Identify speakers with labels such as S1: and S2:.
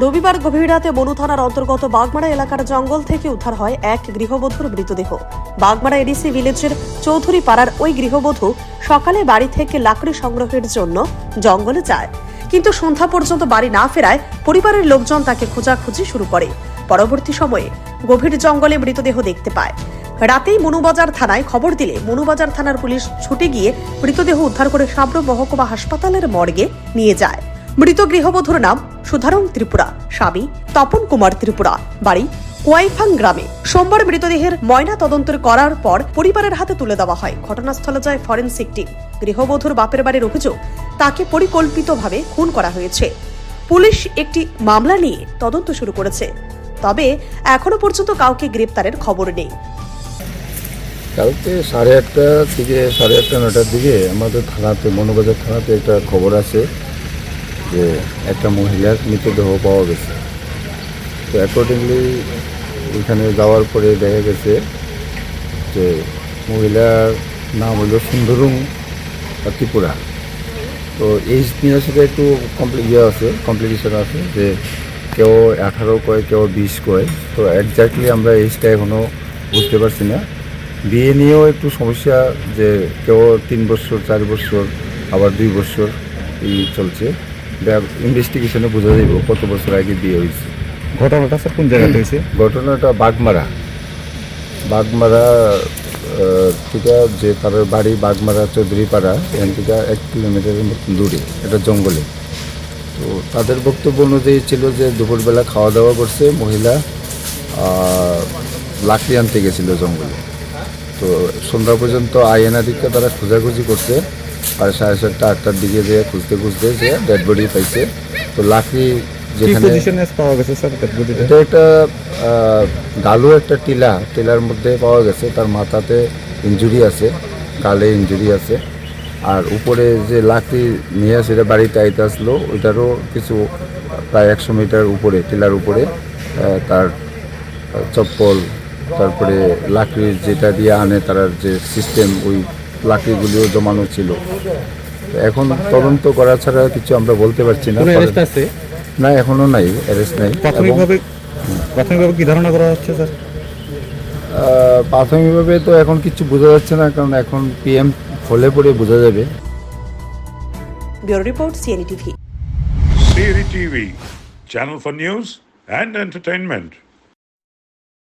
S1: রবিবার গভীর রাতে মনু থানার অন্তর্গত বাগমারা এলাকার জঙ্গল থেকে উদ্ধার হয় এক গৃহবধূর মৃতদেহ। বাগমারা এডিসি ভিলেজের চৌধুরী পাড়ার ওই গৃহবধূ সকালে বাড়ি থেকে লাকড়ি সংগ্রহের জন্য জঙ্গলে যায়, কিন্তু সন্ধ্যা পর্যন্ত বাড়ি না ফেরায় পরিবারের লোকজন তাকে খোঁজাখুঁজি শুরু করে। পরবর্তী সময়ে গভীর জঙ্গলে মৃতদেহ দেখতে পায়। রাতেই মনুবাজার থানায় খবর দিলে মনুবাজার থানার পুলিশ ছুটে গিয়ে মৃতদেহ উদ্ধার করে সাবরু মহকুমা হাসপাতালের মর্গে নিয়ে যায়। মৃত গৃহবধূর নাম সুধারং ত্রিপুরা, স্বামী তপন কুমার ত্রিপুরা, বাড়ি কোয়াইফাং গ্রামে। সোমবার মৃতদেহের ময়না তদন্ত করার পর পরিবারের হাতে তুলে দেওয়া হয়। ঘটনাস্থলে যায় ফরেনসিক টিম। গৃহবধূর বাপের বাড়ির অভিযোগ, তাকে পরিকল্পিতভাবে খুন করা হয়েছে। পুলিশ একটি মামলা নিয়ে তদন্ত শুরু করেছে, তবে এখনো পর্যন্ত কাউকে গ্রেপ্তারের খবর নেই।
S2: কালকে 8:30 থেকে 8:30 9টার দিকে আমাদের থানাতে, মনুবাজার থানাতে একটা খবর আছে যে একটা মহিলার মৃতদেহ পাওয়া গেছে। তো অ্যাকর্ডিংলি এখানে যাওয়ার পরে দেখা গেছে যে মহিলার নাম হলো সুন্দরং ত্রিপুরা। তো এই নিয়ে সেটা একটু কমপ্লিকেশন আছে যে কেউ 18 কয়, কেউ 20 কয়। তো একজাক্টলি আমরা এইজটা এখনও বুঝতে পারছি না। বিয়ে নিয়েও একটু সমস্যা, যে কেউ 3 বছর, 4 বছর, আবার 2 বছর এই চলছে। ইনভেস্টিগেশনে বোঝা যাইব কত বছর আগে বিয়ে হয়েছে।
S3: ঘটনাটা স্যার কোন জায়গাতে হয়েছে?
S2: ঘটনাটা বাগমারা থেকে, যে তার বাড়ি বাগমারা চৌধুরী পাড়া, এখান থেকে 1 কিলোমিটারের মতন দূরে, এটা জঙ্গলে। তো তাদের বক্তব্য অনুযায়ী ছিল যে দুপুরবেলা খাওয়া দাওয়া করছে, মহিলা লাকড়ি আনতে গেছিল জঙ্গলে। তো সন্ধ্যা পর্যন্ত আইএনআ দিকটা তারা খোঁজাখুঁজি করছে, আর 7:30 8টার দিকে যে খুঁজতে যে ডেড বডি পাইছে। তো লাকড়ি যেখানে
S3: পাওয়া গেছে স্যার,
S2: এটা একটা গালু, একটা টিলার মধ্যে পাওয়া গেছে। তার মাথাতে ইনজুরি আছে, গালে ইনজুরি আছে। আর উপরে যে লাকড়ি নিয়ে সেটা বাড়িতে আইতে আসলো, ওইটারও কিছু প্রায় 100 মিটার উপরে, টিলার উপরে তার চপ্পল, তারপরে লাকড়ির যেটা দিয়ে আনে তার যে সিস্টেম, ওই লাকড়িগুলিও জমানো ছিল। এখন তদন্ত করা ছাড়া কিছু আমরা বলতে পারছি না। না, এখনো নাই, অ্যারেস্ট নাই।
S3: প্রাথমিকভাবে কি ধারণা করা হচ্ছে স্যার?
S2: প্রাথমিকভাবে তো এখন কিছু বোঝা যাচ্ছে না, কারণ এখন পিএম হলে পরে বোঝা যাবে।
S1: Bureau report, CNE TV.
S4: CNE TV, channel for news and entertainment.